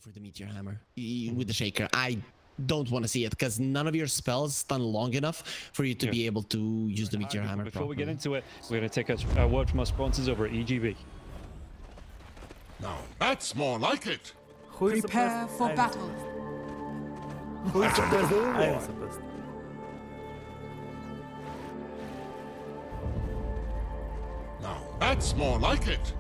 for the Meteor Hammer with the Shaker. I don't want to see it because none of your spells stun long enough for you to be able to use the Meteor Hammer Before we get properly. into it, we're going to take a word from our sponsors over at EGB. Now that's more like it. Prepare for battle. Who is the best? I am the best. Now that's more like it.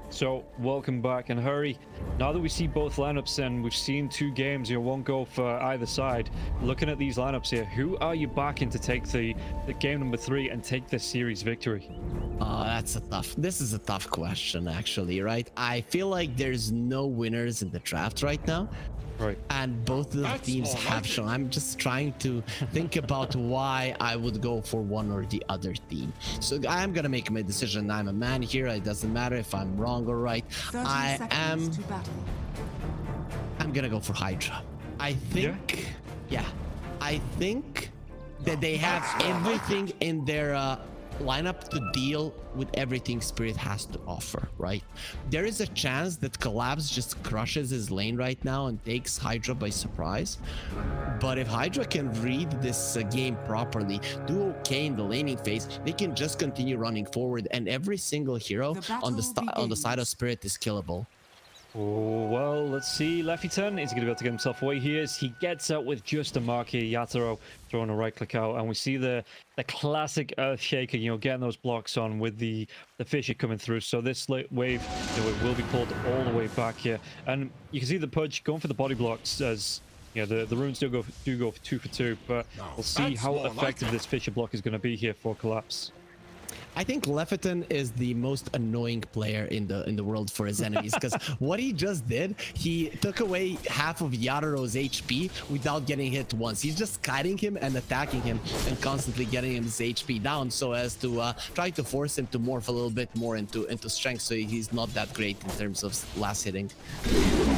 So, welcome back, and hurry. Now that we see both lineups and we've seen two games, one go for either side, looking at these lineups here, who are you backing to take the game number 3 and take this series victory? This is a tough question, actually, right? I feel like there's no winners in the draft right now. Right. And both of the teams have shown. I'm just trying to think about why I would go for one or the other team. So I'm gonna make my decision. I'm a man here. It doesn't matter if I'm wrong or right. I'm gonna go for Hydra. I think, I think that they have everything in their lineup to deal with everything Spirit has to offer, right? There is a chance that Collapse just crushes his lane right now and takes Hydra by surprise. But if Hydra can read this game properly, do okay in the laning phase, they can just continue running forward, and every single hero on the side of Spirit is killable. Oh, well, let's see. Leffiton, is he going to be able to get himself away? He is. He gets out with just a mark here. Yatoro throwing a right click out, and we see the classic Earth Shaker, getting those blocks on with the Fissure coming through. So this late wave, it will be pulled all the way back here, and you can see the Pudge going for the body blocks as the runes do go for 2 for 2, but we'll see how effective this Fissure block is going to be here for Collapse. I think Leffiton is the most annoying player in the world for his enemies, because what he just did, he took away half of Yatoro's HP without getting hit once. He's just kiting him and attacking him and constantly getting his HP down so as to try to force him to morph a little bit more into strength, so he's not that great in terms of last hitting.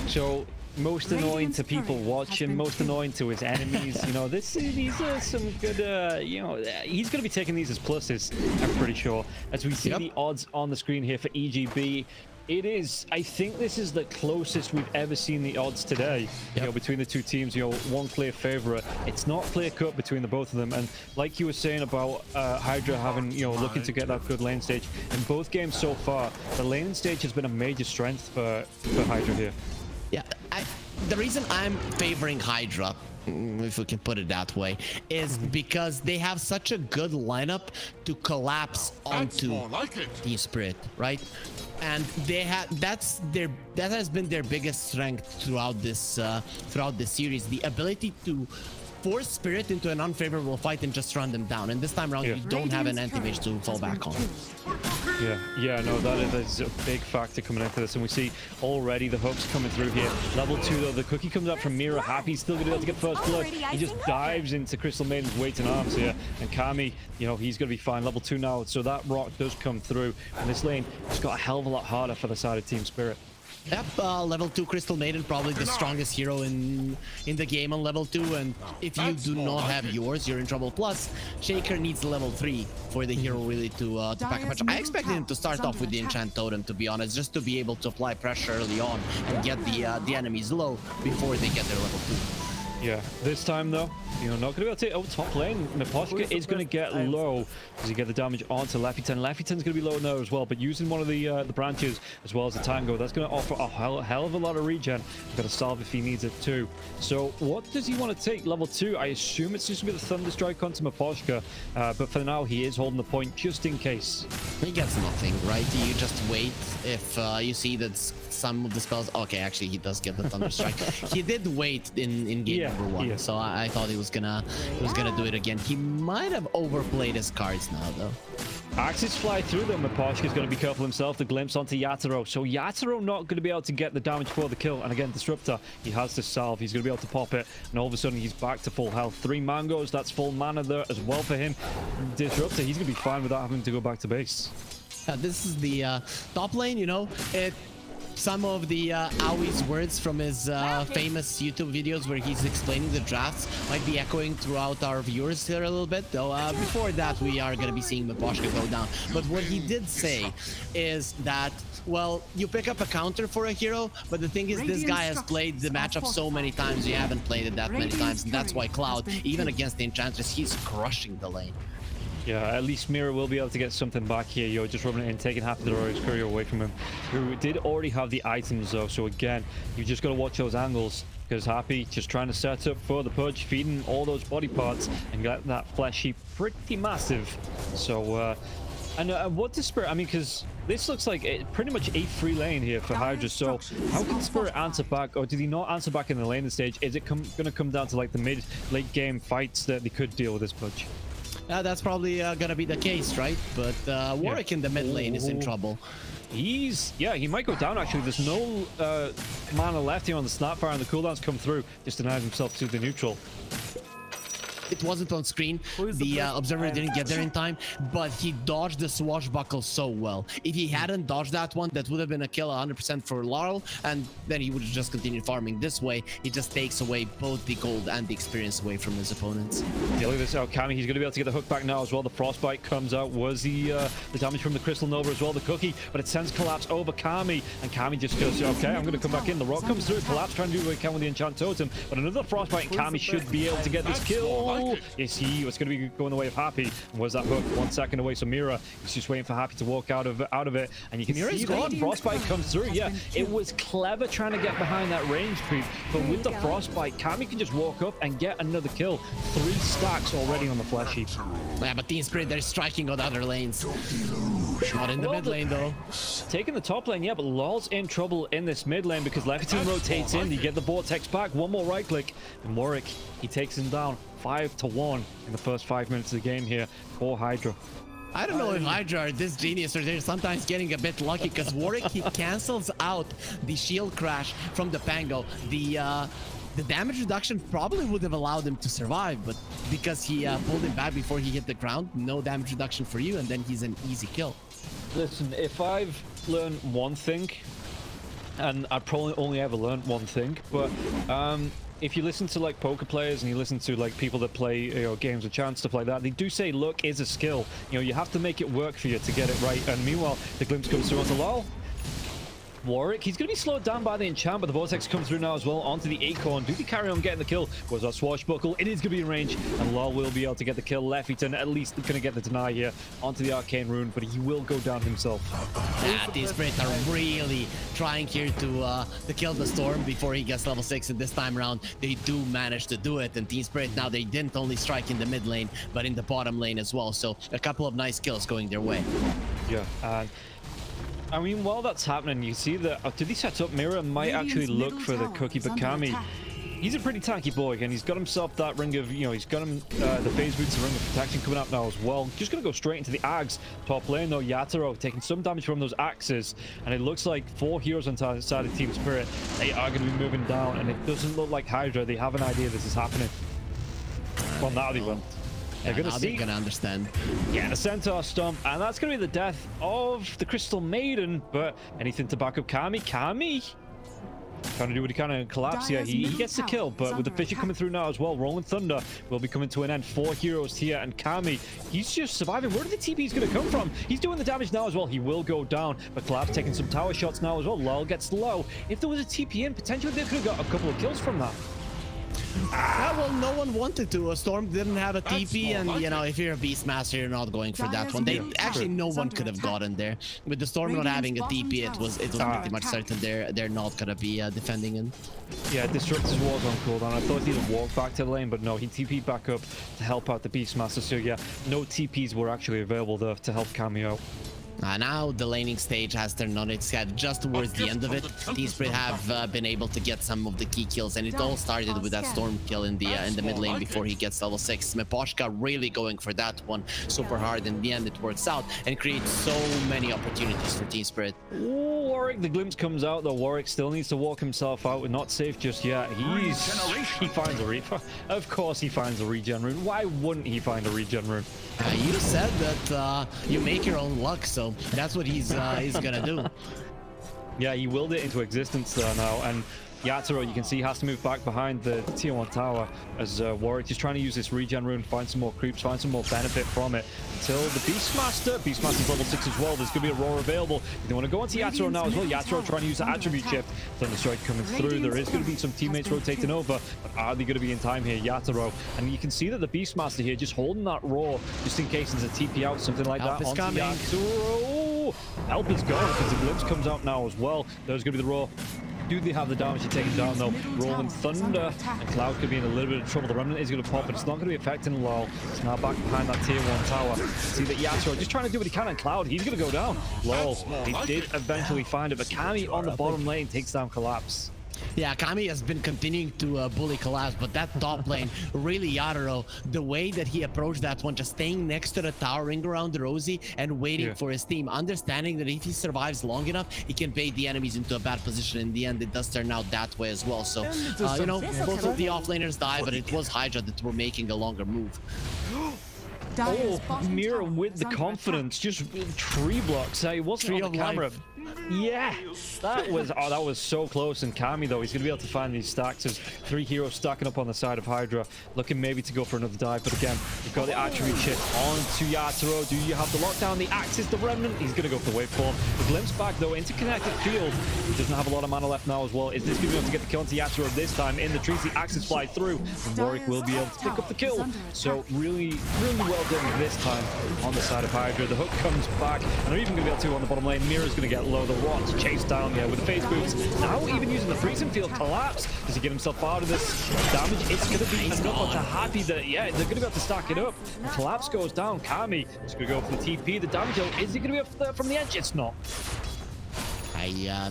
So most annoying to people watching, most annoying to his enemies. These are some good, he's going to be taking these as pluses, I'm pretty sure. As we see the odds on the screen here for EGB, I think this is the closest we've ever seen the odds today, between the two teams, one clear favorite. It's not clear cut between the both of them. And like you were saying about Hydra having, looking to get that good lane stage, in both games so far, the lane stage has been a major strength for Hydra here. Yeah, the reason I'm favoring Hydra, if we can put it that way, is because they have such a good lineup to collapse onto Team Spirit, right? And that has been their biggest strength throughout this series, the ability to force Spirit into an unfavorable fight and just run them down. And this time around, you don't have an anti-mage to fall back on. No, that is a big factor coming into this, and we see already the hooks coming through here. Level 2 though, the cookie comes up from Mira. Happy still gonna be able to get first blood. He just dives into Crystal Maiden's waiting arms here, and Kami, he's gonna be fine. Level 2 now, so that rock does come through, and this lane just got a hell of a lot harder for the side of Team Spirit. Yep, level 2 Crystal Maiden, probably the strongest hero in the game on level 2, and if you do not have yours, you're in trouble. Plus, Shaker needs level 3 for the hero really to pack a punch. I expected him to start off with the Enchant Totem, to be honest, just to be able to apply pressure early on and get the enemies low before they get their level 2. Yeah, this time though, not going to be able to take over top lane. Miposhka is going to get low as you get the damage onto Leffiton. Leffiton's going to be low now as well, but using one of the branches as well as the Tango, that's going to offer a hell of a lot of regen. He's got to salve if he needs it too. So what does he want to take? Level 2, I assume it's just going to be the Thunder Strike onto Miposhka, but for now he is holding the point just in case. He gets nothing, right? You just wait if you see that some of the spells... Okay, actually he does get the Thunder Strike. He did wait in game number 1, so I thought he was gonna do it again. He might have overplayed his cards now though. Axes fly through them. Miposhka's going to be careful himself. The glimpse onto Yatoro. So Yatoro not going to be able to get the damage for the kill. And again, Disruptor, he has to salve. He's going to be able to pop it. And all of a sudden, he's back to full health. 3 mangoes. That's full mana there as well for him. Disruptor, he's going to be fine without having to go back to base. This is the top lane, some of the Aui's words from his famous YouTube videos where he's explaining the drafts might be echoing throughout our viewers here a little bit. Though before that, we are going to be seeing Miposhka go down. But what he did say is that, well, you pick up a counter for a hero, but the thing is, this guy has played the matchup so many times, you haven't played it that many times, and that's why Cloud, even against the Enchantress, he's crushing the lane. Yeah, at least Mira will be able to get something back here. You're just rubbing it in, taking half of the Heroic's courier away from him, who did already have the items though. So again, you just got to watch those angles, because Happy just trying to set up for the Purge, feeding all those body parts and get that flesh heap pretty massive. So and what does Spirit, I mean, because this looks like pretty much a free lane here for Hydra. So how can Spirit answer back, or did he not answer back in the laning stage? Is it going to come down to like the late game fights that they could deal with this Purge? That's probably gonna be the case, right? But Warwick in the mid lane is in trouble. He might go down actually. There's no mana left here on the Snapfire, and the cooldowns come through. Just denies himself to the neutral. It wasn't on screen. The observer didn't get there in time, but he dodged the swashbuckle so well. If he hadn't dodged that one, that would have been a kill 100% for Laurel, and then he would have just continued farming. This way, he just takes away both the gold and the experience away from his opponents. Yeah, look at this out. Kami, he's going to be able to get the hook back now as well. The Frostbite comes out. Was the damage from the Crystal Nova as well, the cookie, but it sends Collapse over Kami, and Kami just goes, okay, I'm going to come back in. The rock comes through. Collapse trying to do what he can with the Enchant Totem, but another Frostbite, and Kami should be able to get this kill. Yes, he was going to be going the way of Happy. And was that hook 1 second away? So Mira is just waiting for Happy to walk out of it, and you can hear his gone. Frostbite comes through. Yeah, it was clever trying to get behind that range creep, but with the Frostbite, Kami can just walk up and get another kill. 3 stacks already on the flesh heap. Yeah, but Team Spirit, they're striking on other lanes. Not in the mid lane though. Taking the top lane, yeah, but LOL's in trouble in this mid lane because Leviathan rotates in. You get the Vortex back, one more right click, and Warwick, he takes him down 5-1 in the first 5 minutes of the game here for Hydra. I don't know if Hydra are this genius or they're sometimes getting a bit lucky, because Warwick, he cancels out the shield crash from the Pango. The damage reduction probably would have allowed him to survive, but because he pulled him back before he hit the ground, no damage reduction for you, and then he's an easy kill. Listen, if I've learned one thing, and I probably only ever learned one thing, but if you listen to like poker players and you listen to like people that play games with chance to play that, they do say luck is a skill. You have to make it work for you to get it right. And meanwhile, the glimpse comes through onto LOL. Warwick, he's going to be slowed down by the enchant, but the Vortex comes through now as well onto the Acorn. Do they carry on getting the kill? Was that Swashbuckle? It is going to be in range, and LOL will be able to get the kill. Lefington at least going to get the deny here onto the Arcane Rune, but he will go down himself. Team Spirit are really trying here to kill the Storm before he gets level 6, and this time around they do manage to do it. And Team Spirit, now they didn't only strike in the mid lane, but in the bottom lane as well, so a couple of nice kills going their way. Yeah, and I mean, while that's happening, you see that did he set up? Mira might actually look for the cookie, but Kami, he's a pretty tanky boy, and he's got himself that ring of, he's got him the phase boots, the ring of protection coming up now as well. Just gonna go straight into the Ags top lane though. Yatoro taking some damage from those axes, and it looks like 4 heroes on the side of Team Spirit. They are going to be moving down, and it doesn't look like Hydra. They have an idea this is happening. Well, now they will. They're gonna understand. Yeah, the Centaur Stomp, and that's gonna be the death of the Crystal Maiden. But anything to back up Kami. Kami trying to do what he can and collapse. Yeah, he gets the kill, but with the Fissure coming through now as well, Rolling Thunder will be coming to an end. 4 heroes here, and Kami, he's just surviving. Where did the TP's gonna come from? He's doing the damage now as well. He will go down, but Collapse taking some tower shots now as well. LOL gets low. If there was a TP in, potentially they could have got a couple of kills from that. Yeah, well, no one wanted to. A Storm didn't have a TP, and if you're a Beastmaster, you're not going for that one. Actually, no one could have gotten there. With the Storm not having a TP, it was pretty much certain they're not gonna be defending him. Yeah, Disruptor's was on cooldown. I thought he'd walk back to the lane, but no, he TP'd back up to help out the Beastmaster. So yeah, no TPs were actually available there to help Kami out. Now the laning stage has turned on its head just towards the end of it. Team Spirit have been able to get some of the key kills, and it all started with that Storm kill in the mid lane before he gets level 6. Miposhka really going for that one super hard. In the end, it works out and creates so many opportunities for Team Spirit. Ooh, Warwick, the glimpse comes out though. Warwick still needs to walk himself out. We're not safe just yet. He finds a Reaper. Of course he finds a regen rune. Why wouldn't he find a regen rune? You said that you make your own luck, so that's what he's gonna do. Yeah, he willed it into existence there now, and Yatoro, you can see, has to move back behind the tier 1 tower as Warwick is trying to use this regen rune, find some more creeps, find some more benefit from it until the Beastmaster's level 6 as well. There's going to be a roar available. They want to go onto Yatoro now as well. Yatoro trying to use the attribute shift. Thunderstrike coming through. There is going to be some teammates rotating over, but are they going to be in time here? Yatoro, and you can see that the Beastmaster here just holding that roar just in case there's a TP out, something like Help that. is Onto coming. Yatoro. Help is gone because the glimpse comes out now as well. There's going to be the roar. Do they have the damage to take him down though? Rolling Thunder, and Cloud could be in a little bit of trouble. The Remnant is going to pop, but it's not going to be affecting LOL. It's now back behind that tier 1 tower. See that Yatoro just trying to do what he can on Cloud. He's going to go down. LOL, he did eventually find it, but Kami on the bottom lane takes down Collapse. Yeah, Kami has been continuing to bully Collapse, but that top lane, really Yatoro, the way that he approached that one, just staying next to the tower, ring around the Rosie, and waiting for his team, understanding that if he survives long enough, he can bait the enemies into a bad position. In the end, it does turn out that way as well. So, you know, both of the offlaners die, but it was Hydra that were making a longer move. Oh, Mira with the confidence, just tree blocks. It wasn't on the camera. Yeah, that was so close. And Kami though, he's gonna be able to find these stacks. There's 3 heroes stacking up on the side of Hydra, looking maybe to go for another dive. But again, you've got the attribute shift onto Yatoro. Do you have the lockdown? The Axis, the Remnant. He's gonna go for the waveform. The glimpse back though into connected field. He doesn't have a lot of mana left now as well. Is this gonna be able to get the kill onto Yatoro this time? In the trees, the Axis fly through, and Warwick will be able to pick up the kill. So really well done this time on the side of Hydra. The hook comes back, and they're even gonna be able to on the bottom lane. Mira's gonna get low. The Watch chase down here with the phase boots. Now even using the freezing field. Collapse. Does he get himself out of this damage? It's gonna be enough to happy that they're gonna be able to stack it up. And Collapse goes down. Kami is gonna go for the TP. The damage is he gonna be up from the edge? It's not.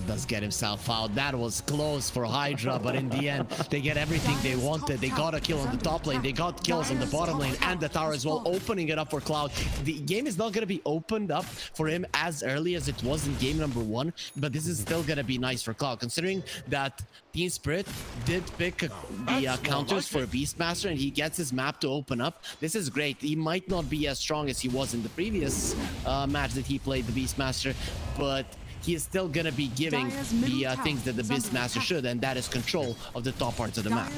Does get himself out. That was close for Hydra, but in the end, they get everything they wanted. They got a kill on the top lane, they got kills on the bottom lane and the tower as well, opening it up for Cloud. The game is not going to be opened up for him as early as it was in game number 1, but this is still going to be nice for Cloud, considering that Team Spirit did pick the counters for Beastmaster, and he gets his map to open up. This is great. He might not be as strong as he was in the previous match that he played the Beastmaster, but he is still going to be giving the things that the Beastmaster should, and that is control of the top parts of the map.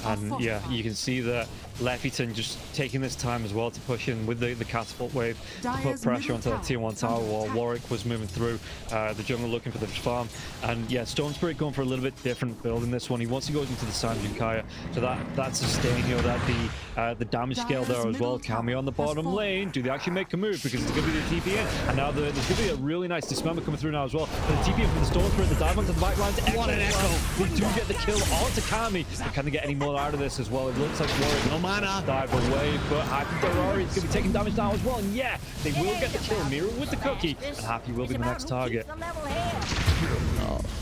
And yeah, you can see that Lefyton just taking this time as well to push in with the catapult wave to put pressure onto that tier 1 tower while Warwick was moving through the jungle looking for the farm. And yeah, Storm Spirit going for a little bit different build in this one. He wants to go into the Sanjin Kaya, so that sustain, you know, that the damage scale there as well. Kami on the bottom lane. Do they actually make a move? Because it's going to be the TP in, and now there's going to be a really nice dismember coming through now as well. The TP from the Storm Spirit, the dive onto the back line to Echo. What an Echo! They do get the kill onto Kami, but can they get any more out of this as well? It looks like Warwick No mana. dive away, but Happy Ferrari is going to be taking damage now as well. And yeah, they will get the kill. Mira with the cookie, and Happy will be the next target.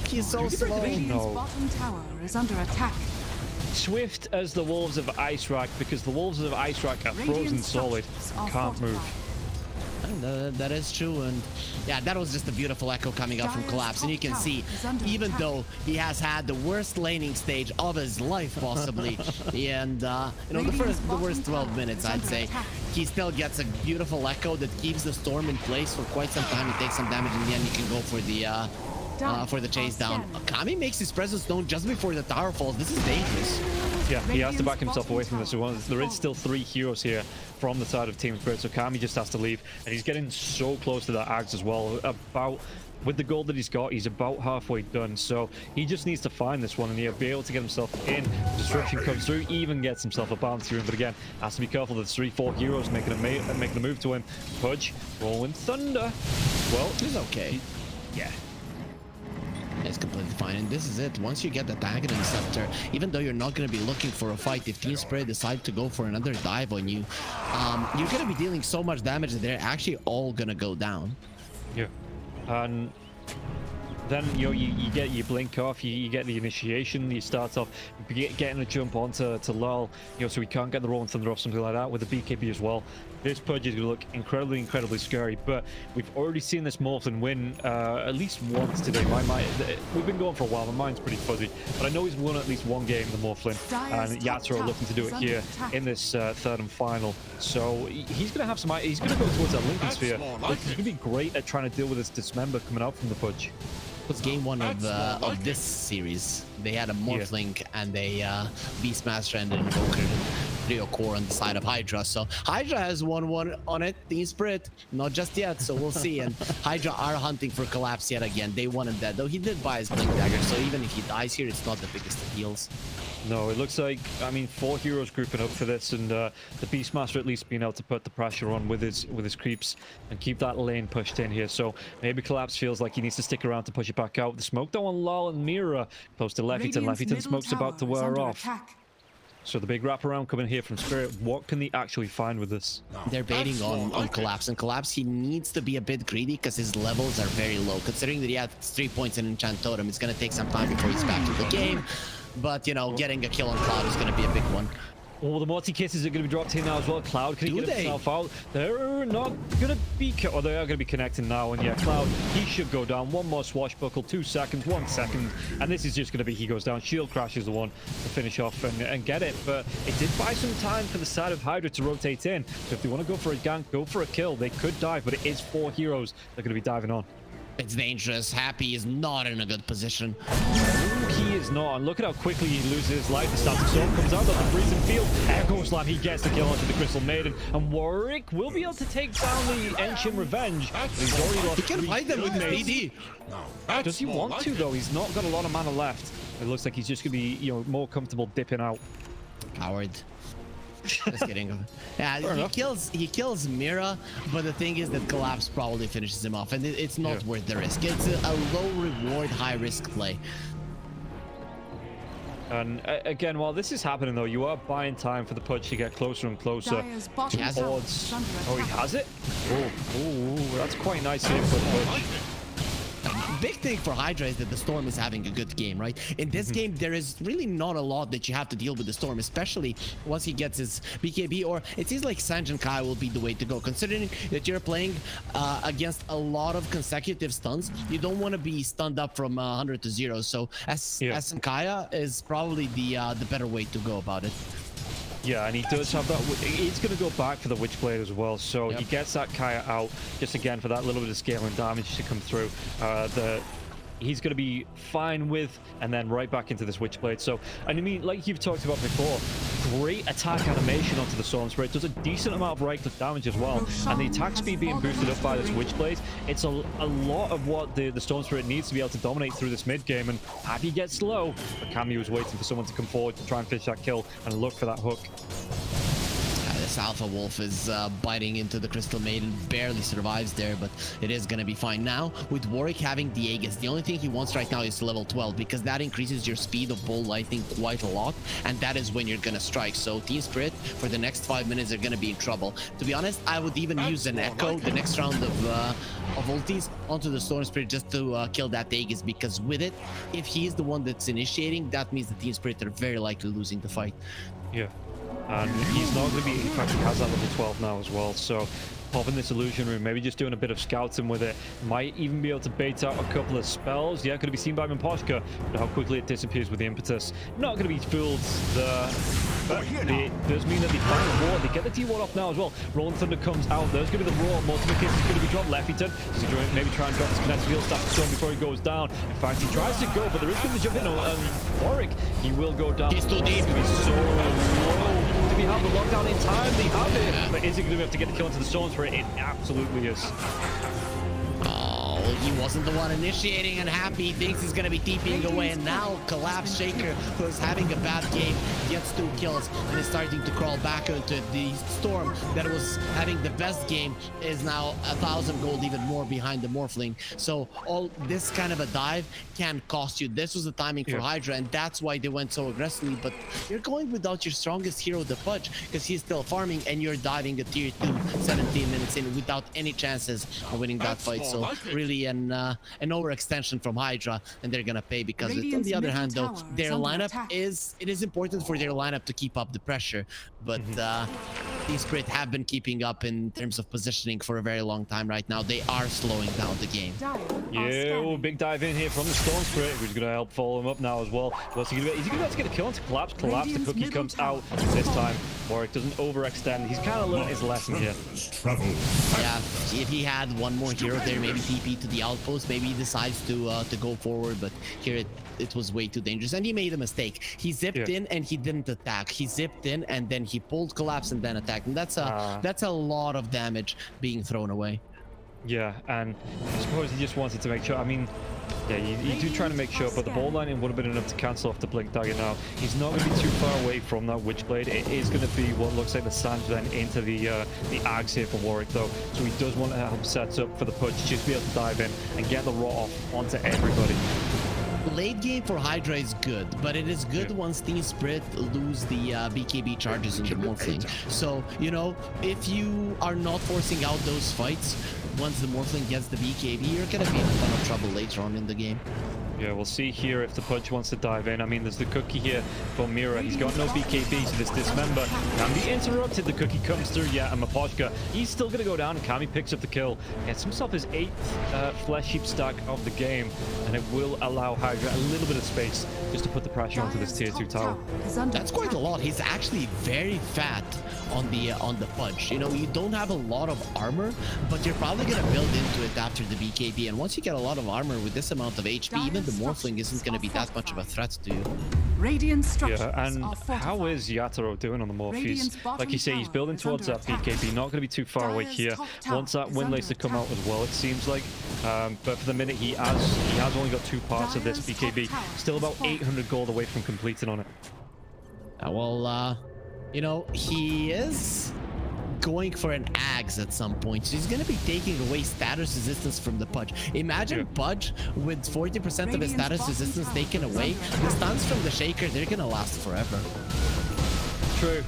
He's so slow. No. Bottom tower is under attack. Swift as the Wolves of Ice Rack, because the Wolves of Ice Rack are frozen solid, can't move. That is true, and yeah, that was just a beautiful echo coming out from Collapse. And you can see, even though he has had the worst laning stage of his life possibly, and you know, the worst 12 minutes I'd say, he still gets a beautiful echo that keeps the storm in place for quite some time. He takes some damage, in the end you can go for the chase down. Kami makes his presence known just before the tower falls. This is dangerous. Yeah, he has to back himself away from this. There is still 3 heroes here from the side of Team Spirit, so Kami just has to leave, and he's getting so close to that Axe as well. With the gold that he's got, he's about halfway done, so he just needs to find this one, and he'll be able to get himself in. Destruction comes through, even gets himself a bounty rune, but again, has to be careful. There's 3-4 heroes making the move to him. Pudge, Rolling Thunder. Well, He's okay. yeah. It's completely fine, and this is it. Once you get the Dagon Scepter, even though you're not going to be looking for a fight, if Team Spirit decide to go for another dive on you, you're going to be dealing so much damage that they're actually all going to go down. Yeah. And then you blink off, you get the initiation, you start off getting a jump onto LOL, so we can't get the Rolling Thunder off, something like that, with the BKB as well. this Pudge is going to look incredibly scary. But we've already seen this Morphlin win at least once today. My mind, we've been going for a while. My mind's pretty fuzzy, but I know he's won at least one game, the Morphlin, and Yatra are looking to do it here in this third and final. So he's going to have some. He's going to go towards that Lincoln Sphere. He's going to be great at trying to deal with this Dismember coming out from the Pudge. It was game one of this series. They had a Morphling and a Beastmaster and an Invoker, Trio Core on the side of Hydra. So Hydra has one on it. Team Spirit, not just yet. So we'll see. And Hydra are hunting for Collapse yet again. They wanted that, though. He did buy his Blink Dagger, so even if he dies here, it's not the biggest of heals. No, it looks like, I mean, 4 heroes grouping up for this, and the Beastmaster at least being able to put the pressure on with his creeps and keep that lane pushed in here. So maybe Collapse feels like he needs to stick around to push it back out. The smoke though on Lal and Mira close to Leffington. Leffington smoke's about to wear off. So the big wraparound coming here from Spirit. What can they actually find with this? They're baiting on Collapse, and Collapse, he needs to be a bit greedy because his levels are very low. Considering that he has 3 points in Enchant Totem, it's going to take some time before he's back in the game. But, you know, getting a kill on Cloud is going to be a big one. Oh, the multi-kisses are going to be dropped here now as well. Cloud, can he get himself out? They're not going to be... Or they are going to be connecting now. And yeah, Cloud, he should go down. One more swashbuckle, 2 seconds, 1 second. And this is just going to be he goes down. Shield Crash is the one to finish off and get it. But it did buy some time for the side of Hydra to rotate in. So if they want to go for a gank, go for a kill. They could dive, but it is 4 heroes they're going to be diving on. It's dangerous. Happy is not in a good position. He is not, and look at how quickly he loses his life. The Static Storm comes out of the freezing field. Echo Slam, he gets the kill onto the Crystal Maiden, and Warwick will be able to take down the Ancient Revenge. He's already lost. He can fight them with his AD. Does he want to though? He's not got a lot of mana left. It looks like he's just gonna be, you know, more comfortable dipping out. Coward. Just kidding. Yeah, he kills Mira, but the thing is that Collapse probably finishes him off, and it's not worth the risk. It's a low reward, high risk play. And again, while this is happening though, you are buying time for the Pudge to get closer and closer towards... Oh, he has it? Oh, that's quite nice here for the Pudge. Big thing for Hydra is that the Storm is having a good game, right? In this game, there is really not a lot that you have to deal with the Storm, especially once he gets his BKB, or it seems like Sanjin Kai will be the way to go. Considering that you're playing against a lot of consecutive stuns, you don't want to be stunned up from 100 to 0. So Sankaya is probably the better way to go about it. Yeah, and he does have that. He's going to go back for the Witchblade as well, so he gets that Kaya out just again for that little bit of scaling damage to come through. He's going to be fine with, and then right back into this Witchblade. So, and I mean, like you've talked about before, great attack animation onto the Storm Spirit. Does a decent amount of right-click damage as well. And the attack speed being boosted up by this Witchblade, it's a lot of what the Storm Spirit needs to be able to dominate through this mid-game. And Happy gets low, but Cammy was waiting for someone to come forward to try and finish that kill and look for that hook. This Alpha Wolf is biting into the Crystal Maiden, barely survives there, but it is going to be fine. Now, with Warwick having the Aegis, the only thing he wants right now is level 12, because that increases your speed of Bolt Lightning quite a lot, and that is when you're going to strike. So Team Spirit, for the next 5 minutes, are going to be in trouble. To be honest, I would even use an Echo the next round of ultis onto the Storm Spirit just to kill that Aegis, because with it, if he's the one that's initiating, that means the Team Spirit are very likely losing the fight. Yeah. And he's not going to be, in fact, he has that level 12 now as well, so popping this illusion room, maybe just doing a bit of scouting with it, might even be able to bait out a couple of spells. Yeah, going to be seen by Miposhka, but how quickly it disappears with the impetus. Not going to be fooled. But it does mean that they find the ward. They get the T-ward off now as well. Rolling Thunder comes out. There's going to be the Roar. Multiple Kiss is going to be dropped. Leffington is going to maybe try and drop this Kinetic Field Staff Storm before he goes down. In fact, he tries to go, but there is going to jump in. Warwick, he will go down. He's too deep. He's going to be so low. Do we have the lockdown in time? They have it. But is he going to be able to get the kill into the Storms for it? It absolutely is. Oh, he wasn't the one initiating, and Happy thinks he's going to be TPing away, and now Collapse Shaker, who is having a bad game, gets 2 kills and is starting to crawl back into the Storm that was having the best game, is now 1,000 gold, even more behind the Morphling. So all this kind of a dive can cost you. This was the timing for Hydra, and that's why they went so aggressively. But you're going without your strongest hero, the Pudge, because he's still farming, and you're diving a tier 2 17 minutes in without any chances of winning that fight. So really an overextension from Hydra, and they're gonna pay because of it. On the other hand, though, their lineup is important for their lineup to keep up the pressure, but Team Spirit have been keeping up in terms of positioning for a very long time right now. They are slowing down the game. Yeah, big dive in here from the Storm Spirit, who's going to help follow him up now as well. What's he going to do? Is he going to get a kill onto Collapse? Collapse, the cookie comes out this time. Warwick doesn't overextend. He's kind of learned his lesson here. Yeah, if he had one more hero there, maybe TP to the outpost, maybe he decides to go forward, but here it was way too dangerous, and he made a mistake. He zipped in and he didn't attack. He zipped in and then he pulled Collapse and then attacked, and that's a lot of damage being thrown away. Yeah, and I suppose he just wanted to make sure. I mean, yeah, you do try to make sure, but the ball lining would have been enough to cancel off the Blink Dagger now. He's not going to be too far away from that Witchblade. It is going to be what looks like the Sange then into the Ags here for Warwick, though. So he does want to help set up for the Pudge, just be able to dive in and get the rot off onto everybody. Late game for Hydra is good, but it is good once Team Spirit lose the BKB charges in the Morphling. So, you know, if you are not forcing out those fights, once the Morphling gets the BKB, you're going to be in a ton of trouble later on in the game. Yeah, we'll see here if the Pudge wants to dive in. I mean, there's the cookie here for Mira. He's got no BKB, so this Dismember can be interrupted. The cookie comes through, yeah, and Miposhka, he's still going to go down, and Kami picks up the kill. Gets himself his 8th Flesh Heap stack of the game, and it will allow Hydra a little bit of space just to put the pressure onto this tier 2 tower. That's quite a lot. He's actually very fat on the Pudge. You know, you don't have a lot of armor, but you're probably going to build into it after the BKB, and once you get a lot of armor with this amount of HP, even the Morphling isn't going to be that much of a threat to you. Radiant structures yeah, and are how is Yatoro doing on the Morph? He's, like you say, he's building towards that BKB, not going to be too far away here. Wants that Windlace to come out as well, it seems like. But for the minute, he has only got 2 parts of this BKB. Still about 800 gold away from completing on it. Well, you know, he is going for an Ags at some point. So he's going to be taking away status resistance from the Pudge. Imagine Pudge with 40% of his status resistance taken away. The stuns from the Shaker, they're going to last forever. True,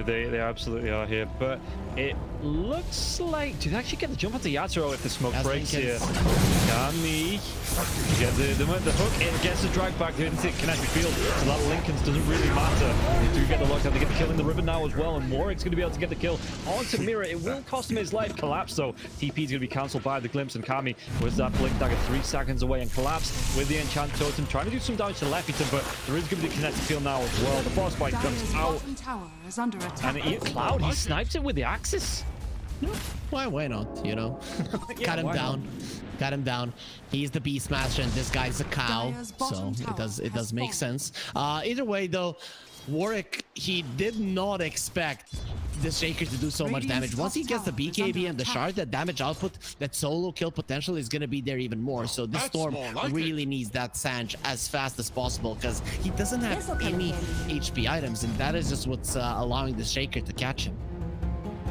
they absolutely are here, but it looks like... Do they actually get the jump onto Yatoro if the smoke breaks here? Kami get the hook, it gets the drag back into Kinetic Field, so that Linken's doesn't really matter. They do get the lockdown, they get the kill in the river now as well, and Warwick's going to be able to get the kill onto Mira. It will cost him his life. Collapse, though. TP is going to be cancelled by the Glimpse, and Kami was that Blink Dagger 3 seconds away, and Collapse with the Enchant Totem, trying to do some damage to Lefington, but there is going to be Kinetic Field now as well. The boss fight comes out, and Cloud, he snipes it with the Axis. Why not, you know? Yeah, Cut him down. not? Cut him down. He's the Beastmaster and this guy's a cow, so it does make sense. Either way, though, Warwick, he did not expect the Shaker to do so much damage. Once he gets the BKB and the shard, that damage output, that solo kill potential is going to be there even more. So this Storm really needs that Sange as fast as possible, because he doesn't have any HP items, and that is just what's allowing the Shaker to catch him.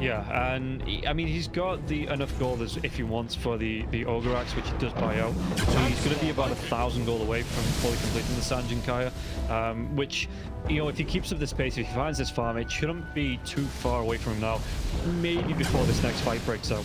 Yeah, and I mean, he's got enough gold as if he wants for the Ogre Axe, which he does buy out. So he's going to be about 1,000 gold away from fully completing the Sange and Kaya, which, you know, if he keeps up this pace, if he finds this farm, it shouldn't be too far away from him now. Maybe before this next fight breaks out.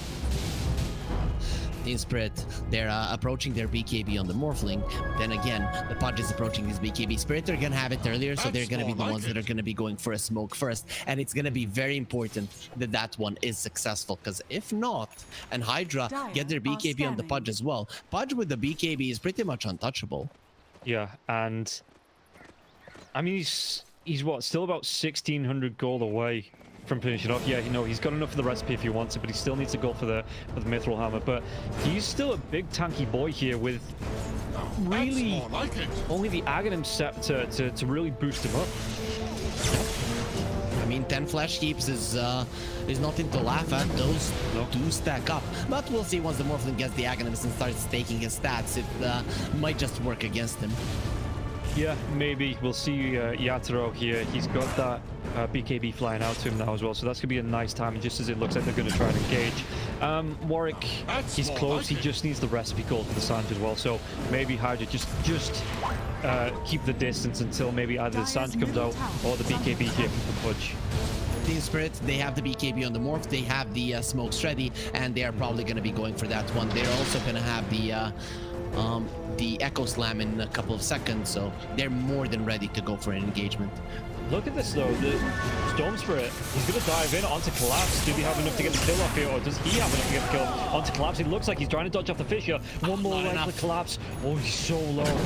Team Spirit, they're approaching their BKB on the Morphling. Then again, the Pudge is approaching his BKB. Spirit are gonna have it earlier, so they're gonna be the ones that are gonna be going for a smoke first. And it's gonna be very important that that one is successful, because if not, and Hydra get their BKB on the Pudge as well, Pudge with the BKB is pretty much untouchable. Yeah, and I mean, he's what, still about 1,600 gold away from finishing off. Yeah, you know, he's got enough for the recipe if he wants it, but he still needs to go for the Mithril Hammer. But he's still a big tanky boy here with really only the Aghanim set to really boost him up. I mean, 10 flesh heaps is nothing to laugh at. Those do stack up. But we'll see once the Morphling gets the Aghanims and starts taking his stats. It might just work against him. Yeah, maybe. We'll see Yatoro here. He's got that BKB flying out to him now as well, so that's going to be a nice time, just as it looks like they're going to try and engage. Warwick, he's close. He just needs the recipe gold for the Sange as well, so maybe Hydra just keep the distance until maybe either the Sange comes out or the BKB here from the Pudge. Team Spirit, they have the BKB on the Morph, they have the smokes ready, and they are probably going to be going for that one. They're also going to have the Echo Slam in a couple of seconds, so they're more than ready to go for an engagement. look at this though. The Storm Spirit, he's going to dive in onto Collapse. Do we have enough to get the kill off here, or does he have enough to get the kill onto Collapse? It looks like he's trying to dodge off the Fissure. One more right for Collapse. Oh, he's so low.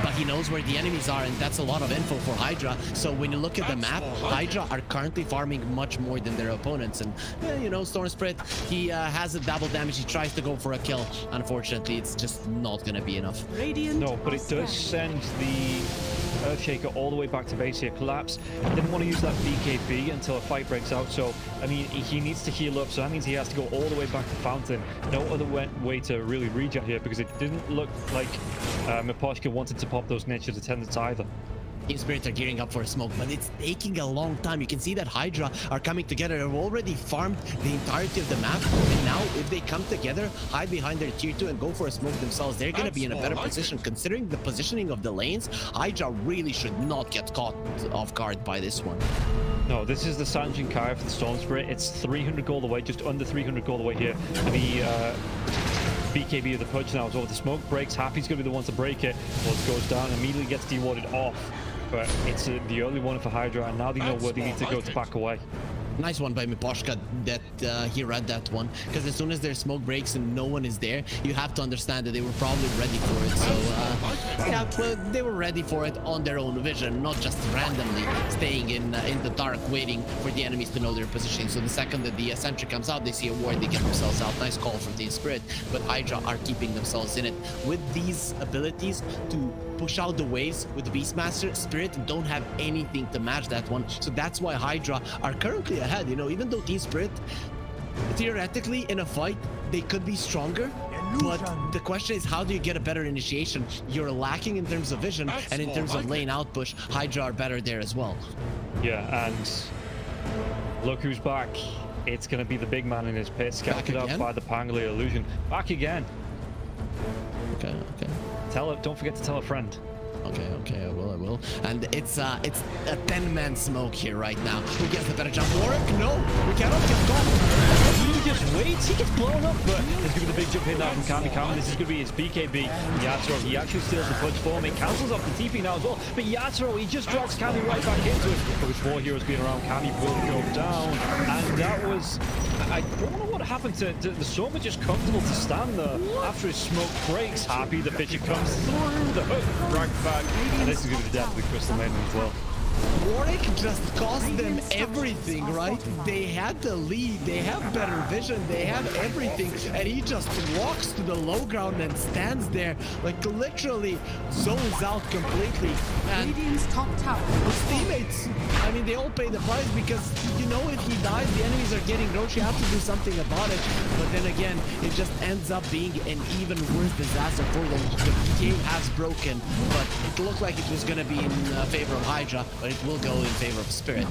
But he knows where the enemies are, and that's a lot of info for Hydra. So when you look at the map, Hydra are currently farming much more than their opponents. And, you know, Storm Spirit, he has a double damage. He tries to go for a kill. Unfortunately, it's just not going to be enough. Radiant No, but it does send the Earthshaker all the way back to base here. Collapse didn't want to use that BKB until a fight breaks out. So, I mean, he needs to heal up. So that means he has to go all the way back to Fountain. No other way to really regen here, because it didn't look like Miposhka wanted to pop those Nature's Attendants either. Team Spirit are gearing up for a smoke, but it's taking a long time. You can see that Hydra are coming together. They've already farmed the entirety of the map, and now if they come together, hide behind their tier 2 and go for a smoke themselves, they're going to be in a better position. Considering the positioning of the lanes, Hydra really should not get caught off guard by this one. No, this is the Sanjin Kaya for the Storm Spirit. It's 300 gold away, just under 300 gold away here. And the BKB of the Pudge now is over. The smoke breaks. Happy's going to be the one to break it. Well, it goes down, immediately gets dewarded off. But it's the early one for Hydra, and now they know where they need to go to back away. Nice one by Miposhka that he read that one, because as soon as their smoke breaks and no one is there, you have to understand that they were probably ready for it. So yeah, well, they were ready for it on their own vision, not just randomly staying in the dark waiting for the enemies to know their positioning. So the second that the sentry comes out, they see a ward, they get themselves out. Nice call from Team Spirit, but Hydra are keeping themselves in it with these abilities to push out the waves with the Beastmaster. Spirit don't have anything to match that one, so that's why Hydra are currently ahead. You know, even though Team Spirit theoretically in a fight they could be stronger, but the question is, how do you get a better initiation? You're lacking in terms of vision, and in terms of lane outpush, Hydra are better there as well. Yeah, and look who's back. It's going to be the big man in his pit, scouted out by the Pangolier illusion. Back again. Okay. Don't forget to tell a friend. Okay, I will. And it's a 10-man smoke here right now. Who gets the better jump? Warwick? No, we cannot get caught. He just waits, he gets blown up, but there's going to be the big jump hit now from Kami. This is going to be his BKB. Yatoro, he actually steals the punch for him. It cancels off the TP now as well, but Yatoro, he just drags Kami right back into it. But with 4 heroes being around, Kami will go down. And that was... I don't know what happened to the Storm, but just comfortable to stand there. After his smoke breaks, Happy, the Fissure comes through the hook, dragged back. And this is going to be death with Crystal Maiden as well. Warwick just cost them everything, right? They had the lead, they have better vision, they have everything, and he just walks to the low ground and stands there, like literally zones out completely. And Radiant's top tower. his teammates, I mean, they all pay the price, because, you know, if he dies, the enemies are getting roached. You have to do something about it. But then again, it just ends up being an even worse disaster for them. The game has broken, but it looked like it was going to be in favor of Hydra, but it will go in favor of Spirit.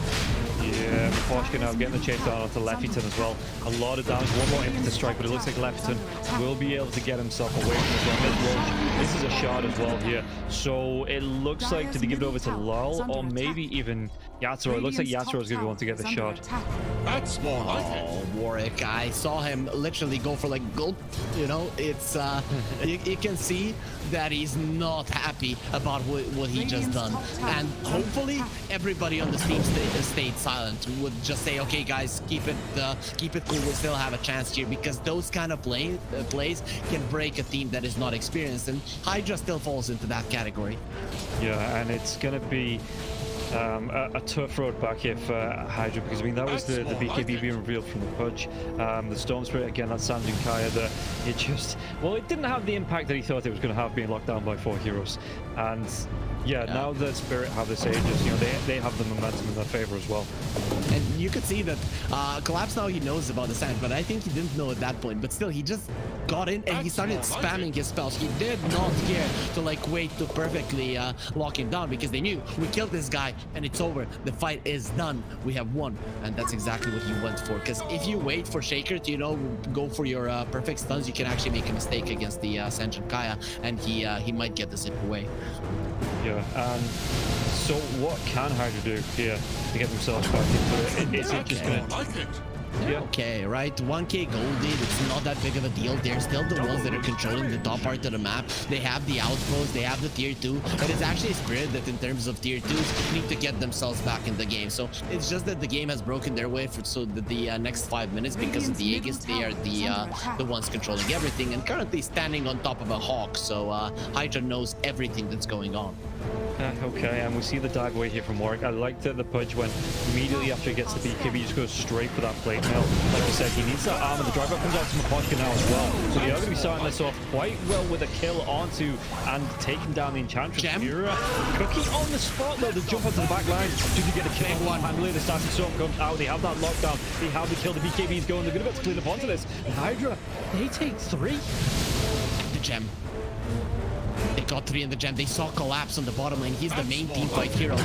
Yeah, Miposhka now getting the chase down onto Lefington as well. A lot of damage, one more impetus strike, but it looks like Lefington will be able to get himself away from this one. Mid-roach. This is a shard as well here. So it looks like, did he give it over to Lol, or maybe even Yatoro? It looks like Yatoro is going to be one to get the shard. That's more like it. Oh, Warwick, I saw him literally go for like gulp. You know, it's you can see that he's not happy about what he just done, and hopefully everybody on the team stayed silent, would just say, okay guys, keep it cool, we still have a chance here, because those kind of plays can break a team that is not experienced, and Hydra still falls into that category. Yeah, and it's going to be a tough road back here for Hydra, because I mean that was the BKB being revealed from the Pudge. The Storm Spirit, again, that Sanjin Kaya, that it just, well, it didn't have the impact that he thought it was going to have, being locked down by 4 heroes. And yeah, now that Spirit have this Aegis, you know, they have the momentum in their favor as well. And you could see that Collapse now, he knows about the Sand, but I think he didn't know at that point. But still, he just got in and he started spamming his spells. He did not care to like wait to perfectly lock him down, because they knew, we killed this guy and it's over. The fight is done. We have won. And that's exactly what he went for. Because if you wait for Shaker to, you know, go for your perfect stuns, you can actually make a mistake against the Sanjin Kaya, and he might get the zip away. Yeah, and so what can Hydra do here to get themselves back into it? Is it just going to... Yeah. Okay, right? 1k gold lead, it's not that big of a deal. They're still the ones that are controlling the top part of the map. They have the outpost, they have the tier 2, but it's actually Spirit that in terms of tier 2s need to get themselves back in the game. So it's just that the game has broken their way for so that the next 5 minutes, because of the Aegis, they are the ones controlling everything and currently standing on top of a hawk. So Hydra knows everything that's going on. Okay, and we see the dive away here from Warwick. I like that the Pudge went immediately after he gets the BKB, he just goes straight for that plate mail. Like you said, he needs that armor. The drive up comes out to Miposhka now as well. So they are going to be starting this off quite well with a kill onto and taking down the Enchantress. Mira. Cookie on the spot though, the jump onto the back line. Do they get a kill? One. Finally, the Static Storm comes out. They have that lockdown. They have the kill. The BKB is going. They're going to be able to clean up onto this. And Hydra, they take 3. The gem. They got 3 in the gem. They saw collapse on the bottom lane. He's the main team fight hero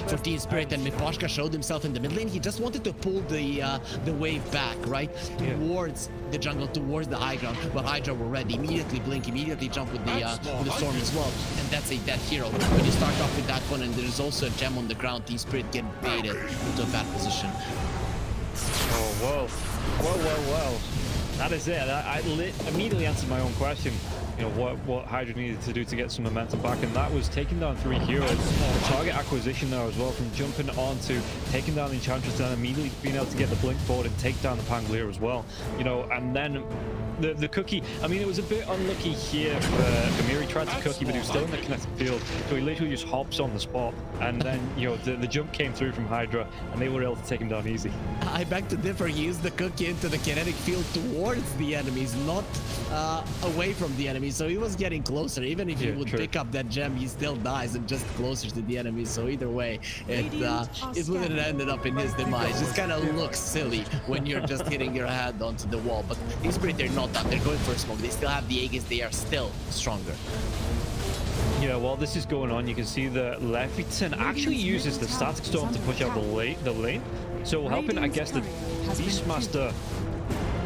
for Team Spirit, and Miposhka showed himself in the mid lane. He just wanted to pull the wave back, right? Towards the jungle, towards the high ground. But Hydra were ready. Immediately blink, immediately jump with the storm as well. And that's a dead hero. When you start off with that one and there's also a gem on the ground, Team Spirit get baited into a bad position. Oh, whoa. That is it. I immediately answered my own question. You know, what Hydra needed to do to get some momentum back, and that was taking down 3 heroes. The target acquisition now as well, from jumping onto taking down the Enchantress and immediately being able to get the blink forward and take down the Pangolier as well. You know, and then the Cookie, I mean, it was a bit unlucky here for Miri. He tried to Cookie, but he was still in the connected field, so he literally just hops on the spot, and then, you know, the jump came through from Hydra, and they were able to take him down easy. I beg to differ. He used the Cookie into the kinetic field towards the enemies, not away from the enemies. So he was getting closer. Even if he would pick up that gem, he still dies and just closer to the enemies. So either way, it wouldn't have ended up in his demise. Just kind of looks silly when you're just hitting your head onto the wall. But Team Spirit, they're not done. They're going for a smoke. They still have the Aegis. They are still stronger. Yeah, while this is going on, you can see that Leviathan actually uses the Static Storm to push out the lane. So helping, I guess, the Beastmaster,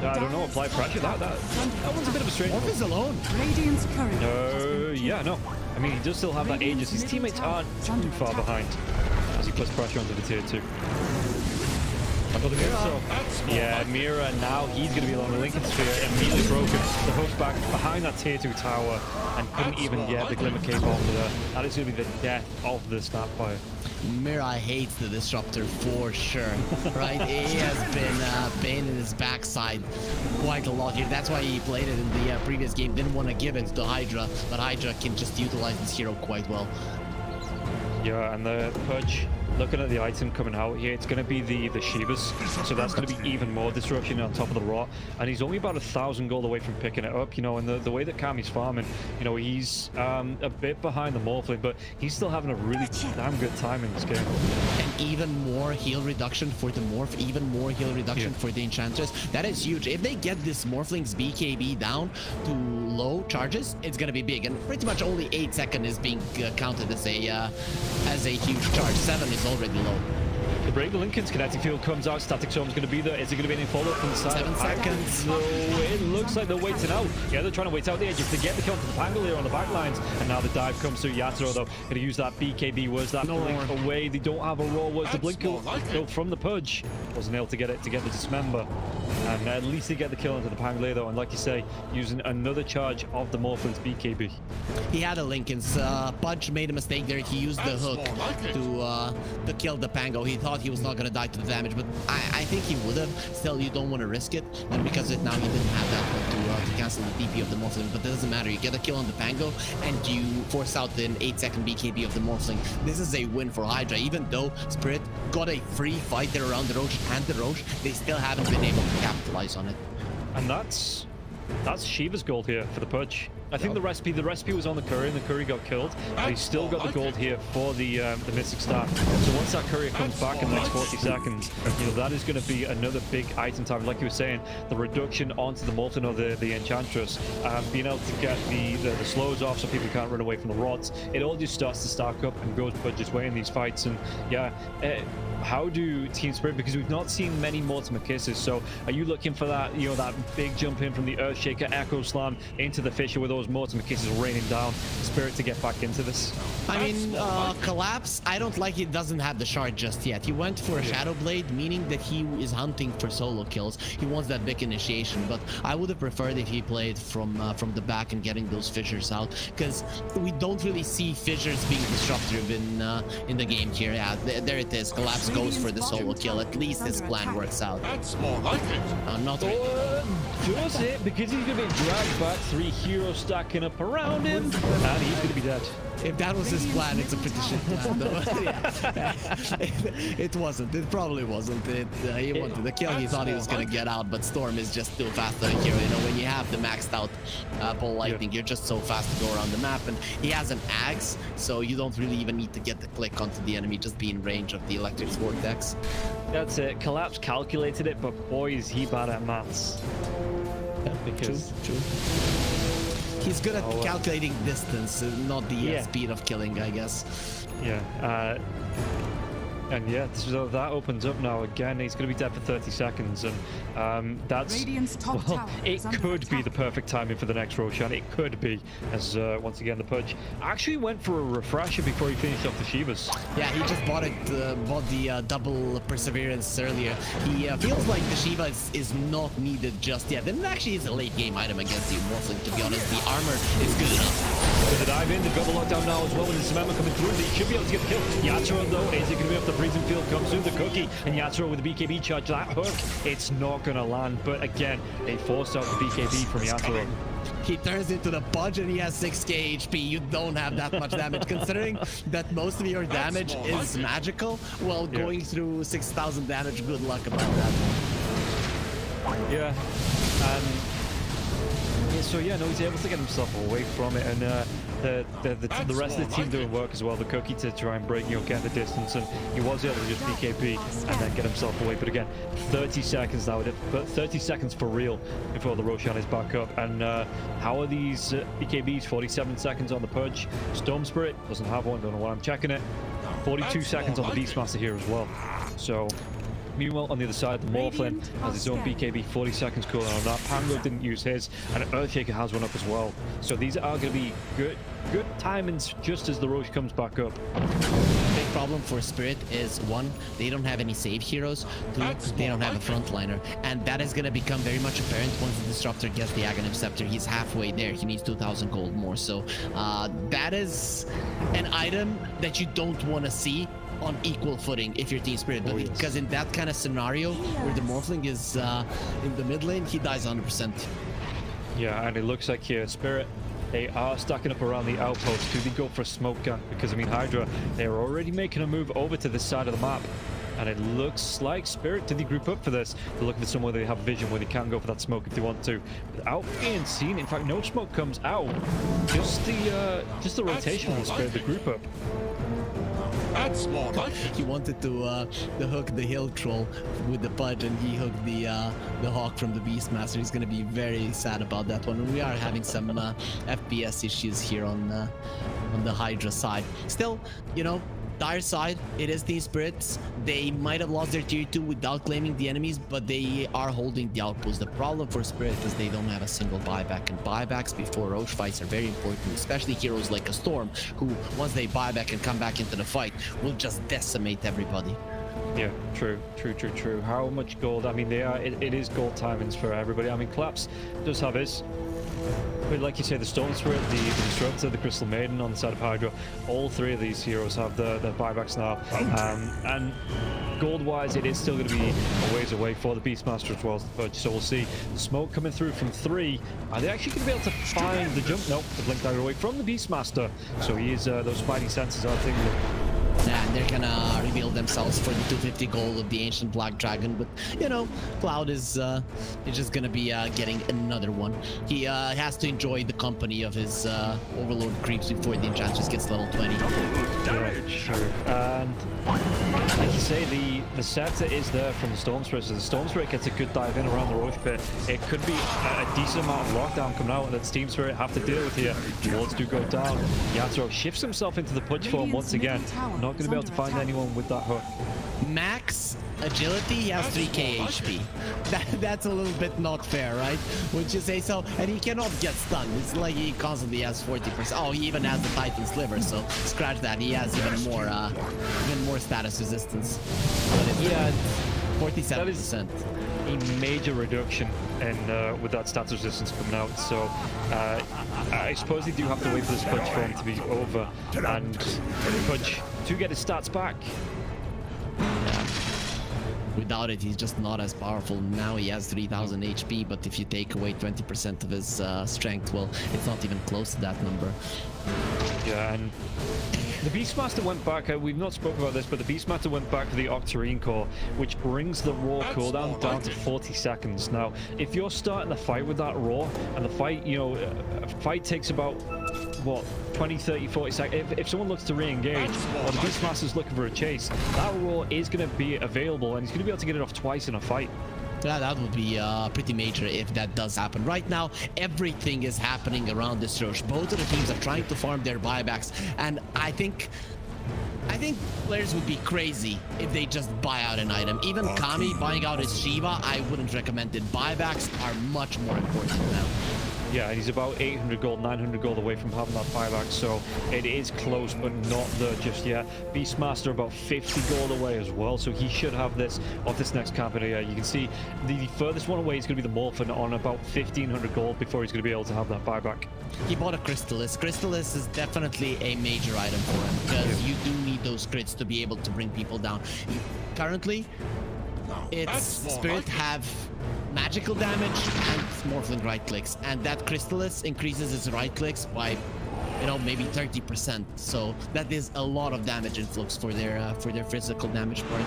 I don't know, apply pressure. That one's a bit of a strange one. Morph is alone. Radiant's courage. Yeah, no. I mean, he does still have that Aegis. His teammates aren't too far behind as he puts pressure onto the tier 2. Yeah, Mira now, he's going to be along the Lincoln Sphere, immediately broken. The hook's back behind that tier 2 tower and couldn't even get the Glimmer Cape off of there. That is going to be the death of the Snapfire. Mirai hates the Disruptor for sure, right? He has been pain in his backside quite a lot here. That's why he played it in the previous game. Didn't want to give it to Hydra, but Hydra can just utilize this hero quite well. Yeah, and the Pudge, looking at the item coming out here, it's going to be the Shivas, so that's going to be even more disruption on top of the rot, and he's only about 1,000 gold away from picking it up, you know, and the way that Kami's farming, you know, he's a bit behind the Morphling, but he's still having a really damn good time in this game. And even more heal reduction for the Morph, even more heal reduction for the Enchantress. That is huge. If they get this Morphling's BKB down to low charges, it's going to be big, and pretty much only 8 seconds is being counted as a huge charge. 7 is already low. The break, the Lincoln's kinetic field comes out. Static Storm's going to be there. Is it going to be any follow-up from the side? 7 seconds. So it looks like they're waiting out. Yeah, they're trying to wait out the edges to get the kill to the Pangolier on the back lines. And now the dive comes through Yatoro, though. Going to use that BKB. Was that blink away? They don't have a roll. Was the blink go from the Pudge? Wasn't able to get it to get the Dismember. And at least they get the kill into the Pangolier, though. And like you say, using another charge of the Morphling's BKB. He had a Lincoln's. Pudge made a mistake there. He used the hook to kill the Pango. He thought he was not going to die to the damage, but I think he would have. Still, you don't want to risk it. And because of it now, he didn't have that one to cancel the DP of the Morphling. But it doesn't matter. You get a kill on the Pango, and you force out an 8-second BKB of the Morphling. This is a win for Hydra. Even though Spirit got a free fight there around the Roche and the Roche, they still haven't been able to capitalize on it. And that's Shiva's gold here for the Pudge. I think the recipe was on the Courier, and the Courier got killed, but he's still got the gold here for the Mystic Staff. So once that Courier comes back in the next 40 seconds, you know, that is going to be another big item time. Like you were saying, the reduction onto the Molten or the Enchantress, being able to get the slows off so people can't run away from the rods, it all just starts to stack up and goes Pudge's way in these fights. And yeah, how do Team Spirit, because we've not seen many Mortimer Kisses, so are you looking for that, you know, that big jump in from the Earthshaker Echo Slam into the Fissure with those Mortimer kisses raining down. Spirit to get back into this. I mean, Collapse, I don't like he doesn't have the shard just yet. He went for a Shadow Blade, meaning that he is hunting for solo kills. He wants that big initiation, but I would have preferred if he played from the back and getting those fissures out, because we don't really see fissures being disruptive in the game here. Yeah, there it is. Collapse goes for the solo kill. At least his plan works out. That's more like it. Not really. Does it, because he's going to be dragged back. 3 heroes stacking up around him, and he's going to be dead. If that was his plan, it's a pretty shit plan, though. It wasn't. It probably wasn't. He wanted the kill. He thought he was gonna get out, but Storm is just too fast on a hero. You know, when you have the maxed out Ball Lightning, you're just so fast to go around the map, and he has an axe, so you don't really even need to get the click onto the enemy. Just be in range of the Electric Vortex. That's it. Collapse calculated it, but boy, is he bad at maths. Because True. He's good at calculating distance, not the speed of killing, I guess. Yeah, and yeah, so that opens up now again. He's going to be dead for 30 seconds, and that's well, it could be the perfect timing for the next Roshan. It could be, as once again the Pudge actually went for a refresher before he finished off the Shivas. Yeah, he just bought the double perseverance earlier. He feels like the Shiva is not needed just yet, and it actually is a late game item against the Morphling. To be honest, the armor is good enough. With the dive in, they've got the lockdown now as well, with the Samema coming through. They should be able to get the kill. Yatoro though, is it going to be up the freezing field? Comes through the cookie, and Yatoro with the BKB charge. That hook, it's not going to land, but again, they forced out the BKB from Yatoro. He turns into the Pudge and he has 6k HP. You don't have that much damage, considering that most of your damage is magical. Well, going through 6,000 damage, good luck about that. Yeah, so yeah, no, he's able to get himself away from it, and the rest of the team doing work as well. The cookie to try and break, get the distance, and he was able to just BKB and then get himself away. But again, 30 seconds now, but 30 seconds for real before the Roshan is back up. And how are these BKBs? 47 seconds on the Pudge. Storm Spirit doesn't have one, don't know why I'm checking it. 42 seconds on the Beastmaster here as well. So meanwhile, on the other side, the Morphlin has his own BKB, 40 seconds cooldown on that. Pango didn't use his, and Earthshaker has one up as well. So these are going to be good timings just as the Roche comes back up. Big problem for Spirit is, one, they don't have any save heroes. Two, they don't have a frontliner, and that is going to become very much apparent once the Disruptor gets the Aghanim Scepter. He's halfway there. He needs 2,000 gold more. So that is an item that you don't want to see on equal footing if you're Team Spirit, because in that kind of scenario where the Morphling is in the mid lane, he dies 100%. Yeah, and it looks like here Spirit, they are stacking up around the outpost. Do they go for a smoke gun? Because I mean, Hydra, they're already making a move over to this side of the map, and it looks like Spirit, did they group up for this? They're looking for somewhere they have vision where they can go for that smoke if they want to, without being seen. In fact, no smoke comes out. Just the rotation will Spirit the group up. That's more like it. He wanted to hook the Hill Troll with the Pudge, and he hooked the Hawk from the Beastmaster. He's going to be very sad about that one. We are having some FPS issues here on the Hydra side. Still, Dire side, it is Team Spirits. They might have lost their tier 2 without claiming the enemies, but they are holding the outpost. The problem for Spirit is they don't have a single buyback, and buybacks before Roche fights are very important, especially heroes like a Storm, who once they buy back and come back into the fight will just decimate everybody. Yeah, true. How much gold? I mean, it is gold timings for everybody. I mean, Collapse does have his. But like you say, the Storm Spirit, the Disruptor, the Crystal Maiden on the side of Hydra, all three of these heroes have their buybacks now. And gold-wise, it is still going to be a ways away for the Beastmaster as well as the Pudge. So we'll see the smoke coming through from 3. Are they actually going to be able to find the jump? Nope, the Blink Dagger away from the Beastmaster. So he is, those spidey senses are thinking. Yeah, and they're gonna reveal themselves for the 250 gold of the Ancient Black Dragon, but Cloud is just gonna be getting another one. He has to enjoy the company of his Overlord creeps before the Enchantress gets level 20. Yeah, sure. And like you say, the scepter is there from the Storm Spirit, so the Storm Spirit gets a good dive in around the Roche pit. It could be a decent amount of lockdown coming out that Team Spirit have to deal with here. Wards do go down. Yatoro shifts himself into the Pudge form once again. Not not going to be able to find anyone with that hook. Max agility, he has 3k HP. That's a little bit not fair, right? Would you say so? And he cannot get stunned. It's like he constantly has 40%. Oh, he even has the Titan Sliver, so scratch that. He has even more status resistance. Yeah, 47%. A major reduction in with that status resistance coming out. So I suppose they do have to wait for this Pudge form to be over and Pudge to get his stats back. Yeah. Without it, he's just not as powerful. Now he has 3000 HP, but if you take away 20% of his strength, well, it's not even close to that number. Yeah, and the Beastmaster went back. We've not spoken about this, but the Beastmaster went back for the Octarine core, which brings the raw cooldown down to 40 seconds. Now, if you're starting the fight with that raw, and the fight, you know, a fight takes about, what, 20, 30, 40 seconds. If someone looks to re-engage, or the Beastmaster's looking for a chase, that raw is going to be available, and he's going to be able to get it off twice in a fight. Yeah, that would be pretty major if that does happen. Right now, everything is happening around this Roche. Both of the teams are trying to farm their buybacks, and I think players would be crazy if they just buy out an item. Even Kami buying out his Shiva, I wouldn't recommend it. Buybacks are much more important now. Yeah, he's about 800 gold, 900 gold away from having that buyback, so it is close, but not there just yet. Beastmaster about 50 gold away as well, so he should have this off this next campaign. Yeah, you can see the furthest one away is going to be the Morphin on about 1500 gold before he's going to be able to have that buyback. He bought a Crystallis. Crystallis is definitely a major item for him because you do need those crits to be able to bring people down. Currently, its Spirit have magical damage and Morphling right clicks, and that Crystallis increases its right clicks by, you know, maybe 30%. So that is a lot of damage influx for their physical damage part.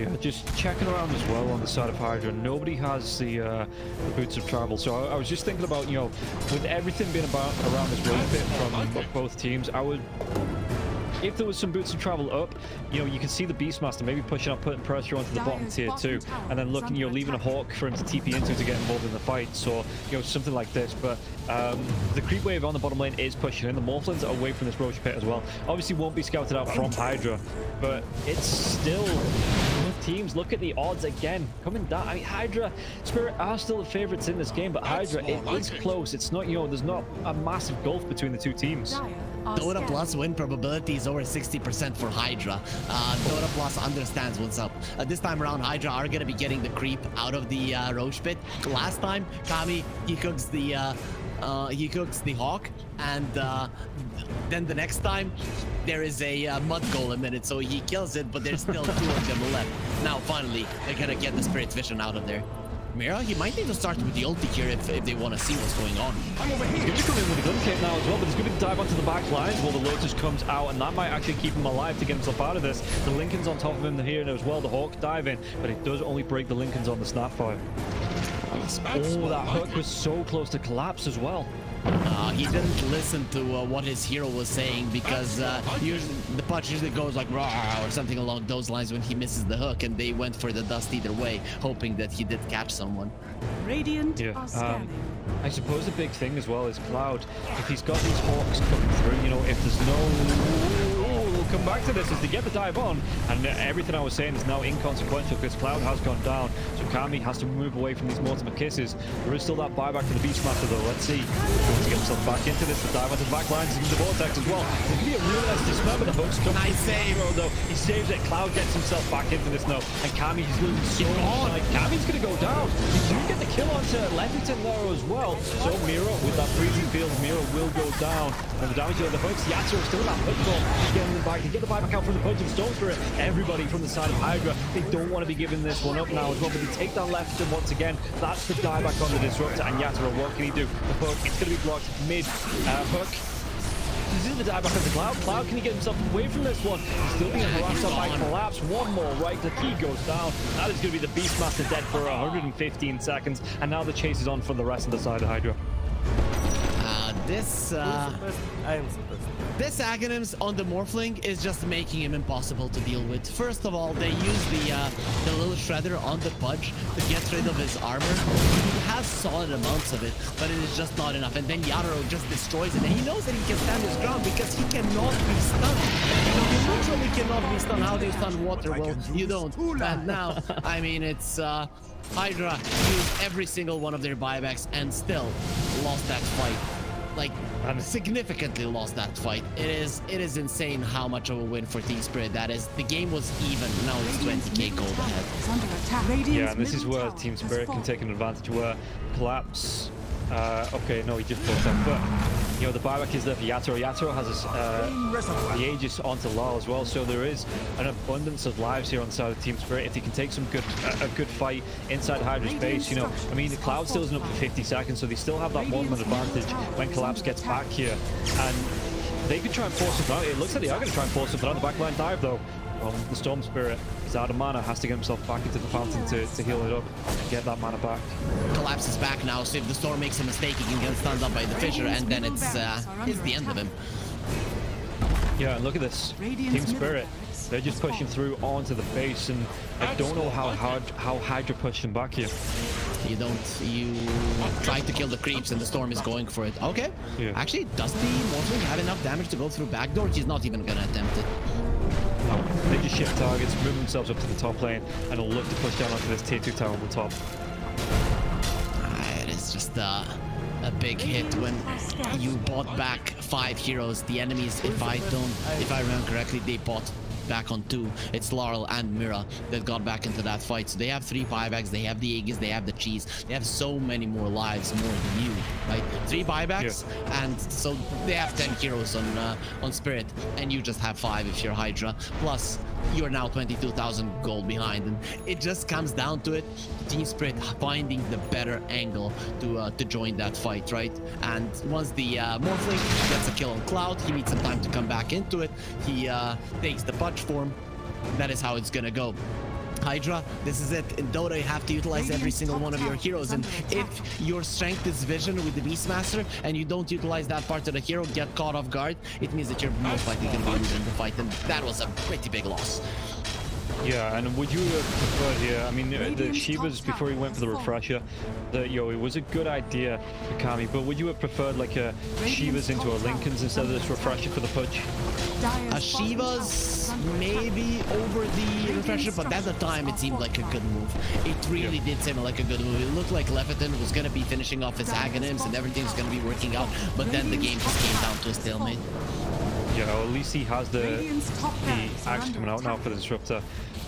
Yeah, just checking around as well on the side of Hydra. Nobody has the boots of travel. So I was just thinking about, you know, with everything being around this road pit from both teams, I would. If there was some boots of travel up, you know, you can see the Beastmaster maybe pushing up, putting pressure onto the bottom tier 2, and then looking, you know, leaving a Hawk for him to TP into to get involved in the fight. So, you know, something like this. But the creep wave on the bottom lane is pushing in. The Morphlins are away from this Roche pit as well. Obviously won't be scouted out from Hydra, but it's still teams. Look at the odds again coming down. I mean, Hydra, Spirit are still the favorites in this game, but Hydra, it is close. It's not, you know, there's not a massive gulf between the two teams. Dota Plus win probability is over 60% for Hydra. Dota Plus understands what's up. This time around, Hydra are going to be getting the creep out of the Roche pit. Last time, Kami, he cooks the Hawk, and then the next time, there is a Mud Golem in it, so he kills it, but there's still 2 of them left. Now, finally, they're going to get the Spirit's Vision out of there. Mira, he might need to start with the ulti here if they want to see what's going on. He's going to come in with the gun cape now as well, but he's going to dive onto the back lines while the Lotus comes out, and that might actually keep him alive to get himself out of this. The Lincoln's on top of him here as well, the Hawk diving, but it does only break the Lincolns on the Snapfire. Oh, that hook was so close to collapse as well. He didn't listen to what his hero was saying because usually, the Pudge usually goes like rah or something along those lines when he misses the hook, and they went for the dust either way, hoping that he did catch someone. Radiant are scanning. I suppose the big thing as well is Cloud. If he's got these Hawks coming through, you know, if there's no... We'll come back to this as they get the dive on, and everything I was saying is now inconsequential because Cloud has gone down, so Kami has to move away from these Mortimer Kisses. There is still that buyback for the Beastmaster though. Let's see. He wants to get himself back into this. The dive onto the back lines into the Vortex as well. There's going to be a real nice dismember. The hooks come. Nice save. Though. He saves it. Cloud gets himself back into this now, and Kami is losing so much. Kami's going to go down. He do get the kill onto Leviton there as well. So Mira with that freezing field, Mira will go down. And the damage of the hooks. Yasuo still in that hook goal. He's getting them back. They get the buyback out from the Pudge and Stone Spirit. Everybody from the side of Hydra, they don't want to be giving this one up now as well, but they take down Leviton once again. That's the dieback on the Disruptor, and Yasuo, what can he do? The hook, it's going to be blocked mid hook. This is the dieback of the Cloud. Cloud, can he get himself away from this one? He's still being harassed by Collapse. One more right click, he goes down. That is going to be the Beastmaster dead for 115 seconds, and now the chase is on for the rest of the side of Hydra. This I am the best. This Aghanims on the Morphling is just making him impossible to deal with. First of all, they use the little shredder on the Pudge to get rid of his armor. He has solid amounts of it, but it is just not enough. And then Yatoro just destroys it, and he knows that he can stand his ground because he cannot be stunned. You literally cannot be stunned. How do you stun water? Well, you don't. And now, I mean, it's Hydra used every single one of their buybacks and still lost that fight. Like, significantly lost that fight. It is insane how much of a win for Team Spirit that is. The game was even. Now it's 20k gold ahead. Yeah, and this is where Team Spirit can take an advantage where Collapse. Okay, no, he just put up. But, you know, the buyback is there for Yatoro. Yatoro has the Aegis onto Lar as well, so there is an abundance of lives here on the side of Team Spirit. If they can take some a good fight inside Hydra's base, you know, I mean, the Cloud still isn't up for 50 seconds, so they still have that 1 minute advantage when Collapse gets back here. And they could try and force something out. It looks like they are going to try and force something out. The backline dive, though, from the Storm Spirit. He's out of mana, has to get himself back into the fountain to heal it up and get that mana back. Collapse is back now, so if the Storm makes a mistake, he can get stunned up by the Fissure, and then it's the end of him. Yeah, and look at this. Team Spirit, they're just pushing through onto the base, and I don't know how Hydra pushed him back here. You try to kill the creeps and the Storm is going for it. Okay. Yeah. Actually, does the Morphling have enough damage to go through backdoor? He's not even gonna attempt it. No, they just shift targets, move themselves up to the top lane, and will look to push down onto this tier 2 tower on the top. It is just a big hit when you bought back 5 heroes. The enemies, if I remember correctly, they bought back on 2. It's Laurel and Mira that got back into that fight. So they have 3 buybacks, they have the Aegis, they have the cheese, they have so many more lives more than you, right? 3 buybacks, and so they have 10 heroes on Spirit, and you just have 5 if you're Hydra. Plus, you're now 22,000 gold behind, and it just comes down to it. Team Spirit finding the better angle to join that fight, right? And once the Morphling gets a kill on Cloud, he needs some time to come back into it. He takes the Pudge form. That is how it's gonna go. Hydra, this is it. In Dota, you have to utilize every single one of your heroes, and if your strength is vision with the Beastmaster and you don't utilize that part of the hero, get caught off guard, it means that you're most likely going to be losing the fight, and that was a pretty big loss. Yeah, and would you have preferred here? I mean, the Shivas before he went for the refresher, it was a good idea for Kami, but would you have preferred like a Shivas into a Linken's instead of this refresher for the Pudge? A Shivas maybe over the refresher, but at the time it seemed like a good move. It really did seem like a good move. It looked like Leviathan was going to be finishing off his Aghanims and everything was going to be working out, but then the game just came down to a stalemate. Yeah, well, at least he has the axe coming out now for the Disruptor.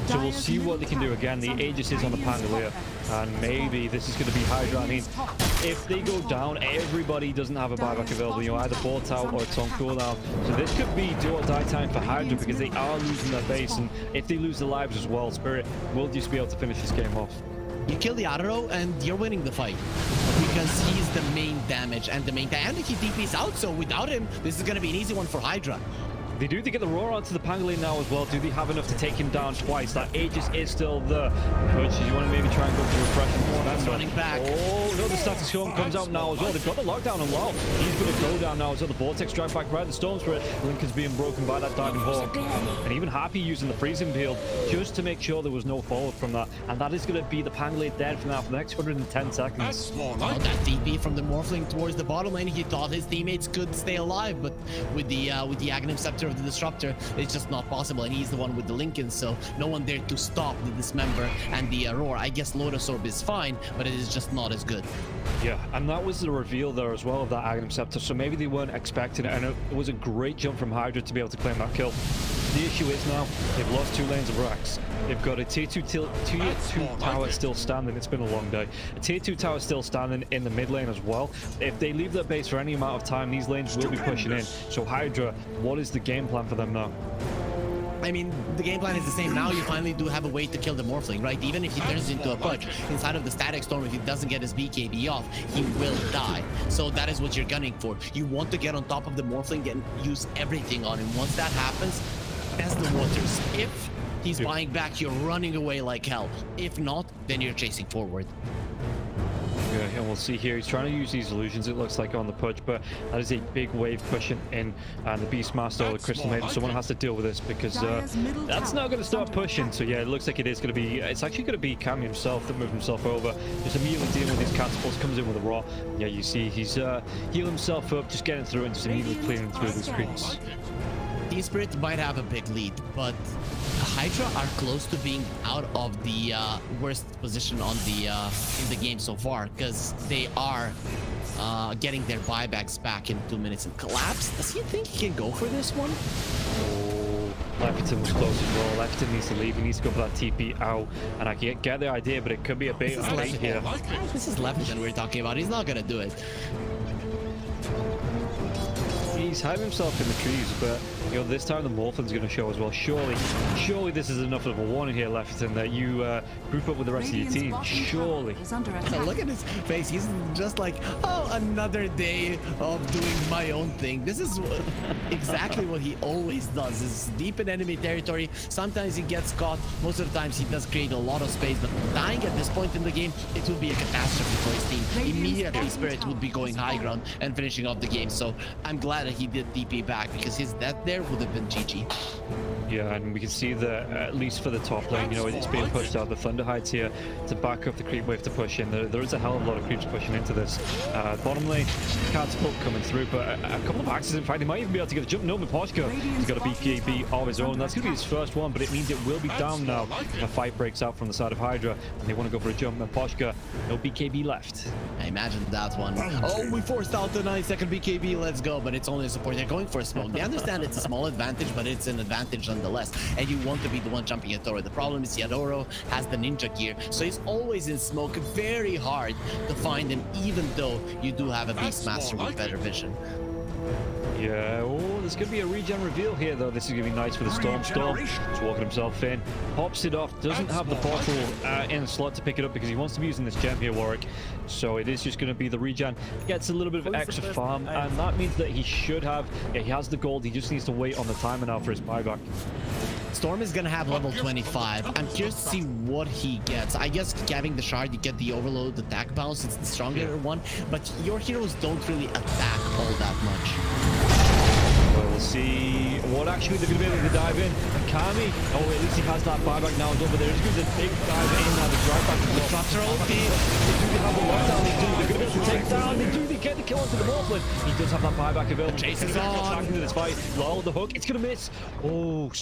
So we'll see what they can do again. The Aegis is on the Pangolier, and maybe this is going to be Hydra. I mean, if they go down, everybody doesn't have a buyback available. You know, either bought out or it's on cooldown. So this could be do or die time for Hydra because they are losing their base, and if they lose their lives as well, Spirit will just be able to finish this game off. You kill the Yatoro and you're winning the fight because he's the main damage and he DPs out, so without him, this is going to be an easy one for Hydra. They do. They get the roar onto the Pangolin now as well. Do they have enough to take him down twice? That Aegis is still there. But you want to maybe try and go for refreshing more. That's running back. Oh, no, the status storm comes out now as well. They've got the lockdown on Lau. He's going to go down now as well. The Vortex drive back right. The Storm Spirit. Link is being broken by that Diving Hawk. And even Happy using the freezing field just to make sure there was no forward from that. And that is going to be the Pangolin dead for now for the next 110 seconds. That DP from the Morphling towards the bottom lane. He thought his teammates could stay alive, but with the Aghanim Scepter of the Disruptor, it's just not possible, and he's the one with the Lincoln, so no one there to stop the Dismember and the Roar. I guess Lotus Orb is fine, but it is just not as good. Yeah, and that was the reveal there as well of that Aghanim Scepter, so maybe they weren't expecting it, and it was a great jump from Hydra to be able to claim that kill. The issue is now, they've lost 2 lanes of racks. They've got a tier 2 tower still standing. It's been a long day. A tier 2 tower still standing in the mid lane as well. If they leave their base for any amount of time, these lanes will be pushing in. So Hydra, what is the game plan for them now? I mean, the game plan is the same. Now you finally do have a way to kill the Morphling, right? Even if he turns into a Pudge, inside of the Static Storm, if he doesn't get his BKB off, he will die. So that is what you're gunning for. You want to get on top of the Morphling and use everything on him. Once that happens, test the waters. If he's buying back, you're running away like hell. If not, then you're chasing forward. Yeah, and we'll see here. He's trying to use these illusions, it looks like, on the push, but that is a big wave pushing in. And the Beastmaster or the Crystal Maiden, someone has to deal with this because that's not going to start pushing. So yeah, it looks like it is going to be, it's actually going to be Cammy himself that moved himself over. Just immediately dealing with his catapults, comes in with a raw. Yeah, you see he's healing himself up, just getting through and just immediately clearing through these creeps. Team Spirit might have a big lead, but Hydra are close to being out of the worst position on the in the game so far, because they are getting their buybacks back in 2 minutes. And Collapse, does he think he can go for this one? Oh, Leviton was close as well. Leviton needs to leave. He needs to go for that TP out. And I get the idea, but it could be a bait here. This is Leviton we're talking about. He's not gonna do it. He's hiding himself in the trees, but you know, this time the Morphlin's going to show as well. Surely this is enough of a warning here, Leviton, that you group up with the rest of your team. Surely. Look at his face. He's just like, oh, another day of doing my own thing. This is exactly what he always does. Is deep in enemy territory. Sometimes he gets caught. Most of the times he does create a lot of space, but dying at this point in the game, it would be a catastrophe for his team. Immediately, Spirit would be going high ground and finishing off the game. So I'm glad that he did DP back, because his death there would have been GG. Yeah, and we can see that at least for the top lane, you know, it's being pushed out. The Thunder hides here to back up the creep wave to push in. There is a hell of a lot of creeps pushing into this. Bottom lane, Catapult coming through, but a couple of axes. In fact, he might even be able to get a jump. No, Miposhka, he's got a BKB of his own. That's going to be his first one, but it means it will be down now. A fight breaks out from the side of Hydra, and they want to go for a jump. Miposhka, no BKB left. I imagine that one. Oh, we forced out the 9-second BKB. Let's go, but it's only a support. They're going for a smoke. They understand it's a small advantage, but it's an advantage nonetheless. And you want to be the one jumping at Toro. The problem is Yadoro has the ninja gear, so he's always in smoke. Very hard to find him, even though you do have a Beastmaster with better vision. Yeah, oh, there's going to be a regen reveal here, though. This is going to be nice for the Storm. He's walking himself in, pops it off, doesn't have the bottle in the slot to pick it up because he wants to be using this gem here, Warwick. So it is just going to be the regen. Gets a little bit of extra farm, and that means that he should have, yeah, he has the gold. He just needs to wait on the timer now for his buyback. Storm is gonna have level 25. I'm curious to see what he gets. I guess having the shard, you get the overload attack bounce. It's the stronger one, but your heroes don't really attack all that much. Well, we'll see what actually they're going to be able to dive in. And Kami, oh, at least he has that buyback now. Over there, he's going to big dive in now. The drive back to the Traptor ulti. They do have the lockdown. They do. They're going to be able to take down. They do. They get the kill onto the Morphlin. He does have that buyback available. Chase is on. Into this fight. Lol, the hook. It's going to miss. Oh,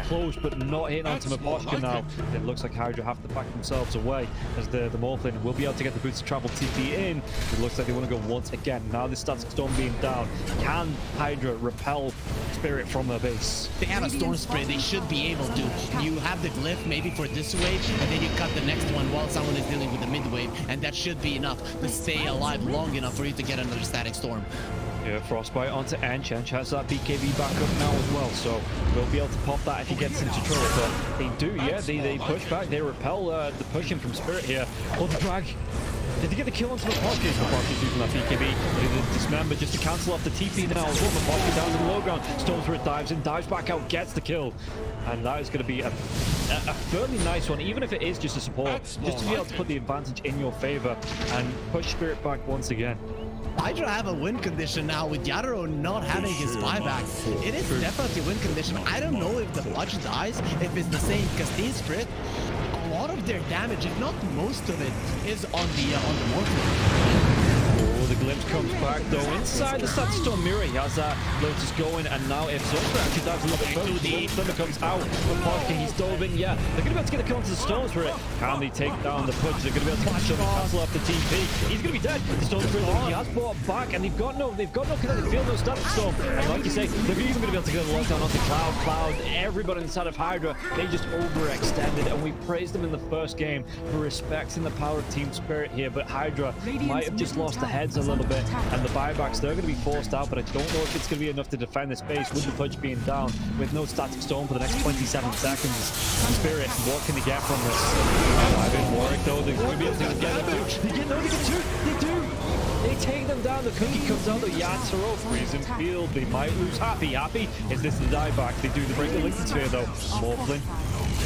close, but not hitting onto Miposhka now. It looks like Hydra have to back themselves away as the Morphlin will be able to get the boots to travel TP in. It looks like they want to go once again. Now this Static Storm being down. Can Hydra repel Spirit from their base? They have a Storm Spray. They should be able to. You have the glyph maybe for this wave, and then you cut the next one while someone is dealing with the mid wave, and that should be enough to stay alive long enough for you to get another Static Storm. Yeah, Frostbite onto Ench. Ench has that BKB back up now as well, so they'll be able to pop that if he gets into trouble. But they do, yeah, they push back. They repel the pushing from Spirit here. Oh, the drag. Did they get the kill onto Miposhka? Miposhka's using that BKB. But he dismember just to cancel off the TP now. Miposhka down to the low ground. Stormspirit dives in, dives back out, gets the kill. And that is going to be a fairly nice one, even if it is just a support. Just to be able to put the advantage in your favor and push Spirit back once again. Hydra have a win condition now with Yadoro not having his buyback. It is definitely a win condition. I don't know if the Bludge dies, if it's the same, because Team Spirit, a lot of their damage, if not most of it, is on the Morphin. The glimpse comes back though inside the Static Storm mirror. He has that Lotus going, and now if Stormspirit actually dives a little bit further, the Thunder comes out. Miposhka, he's dove in. Yeah, they're going to be able to get the kill onto the Stormspirit. Can they take down the push? They're going to be able to catch up and cancel off the TP. He's going to be dead. The Stormspirit, he has brought back, and they've got no kinetic field, no Static Storm. And like you say, they're even going to be able to get a lockdown onto Cloud. Everybody inside of Hydra, they just overextended, and we praised them in the first game for respecting the power of Team Spirit here. But Hydra might have just lost the heads a little bit, and the buybacks, they're going to be forced out, but I don't know if it's going to be enough to defend this base with the push being down, with no Static Storm for the next 27 seconds. Spirit, what can they get from this? Ivan Warwick, though, they're going to be able to get it. They get two. They do. They take them down. The cookie comes out. The Yatoro freezing field. They might lose. Happy. Is this the dieback? They do. They break the Lincoln Sphere, though. Morphlin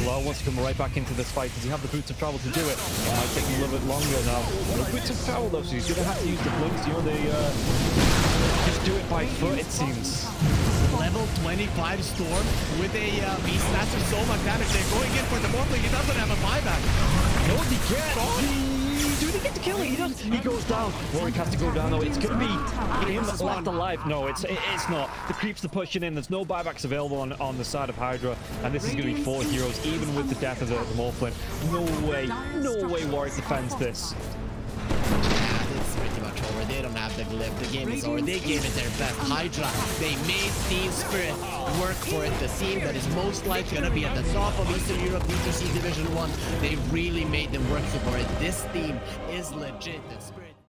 Nicolau wants to come right back into this fight. Does he have the boots of travel to do it? It might take a little bit longer now. No boots of travel though, so he's going to have to use the blinks. You know, they just do it by foot, it seems. Level 25 Storm with a Beast Snatcher, so much damage. They're going in for the Morphling. He doesn't have a buyback. No, he can't. Do they get to kill it? He does. He goes down. Warwick has to go down though. It's going to be him left alive. No, it's not. The creeps are pushing in. There's no buybacks available on the side of Hydra, and this is going to be 4 heroes, even with the death of the Morphling. No way Warwick defends this. It's pretty much over. They don't have the glyph. The game is over. They gave it their best. Hydra, they made Team Spirit work for it. The team that is most likely going to be at the top of Eastern Europe D2C Division 1. They really made them work for it. This team is legit. The Spirit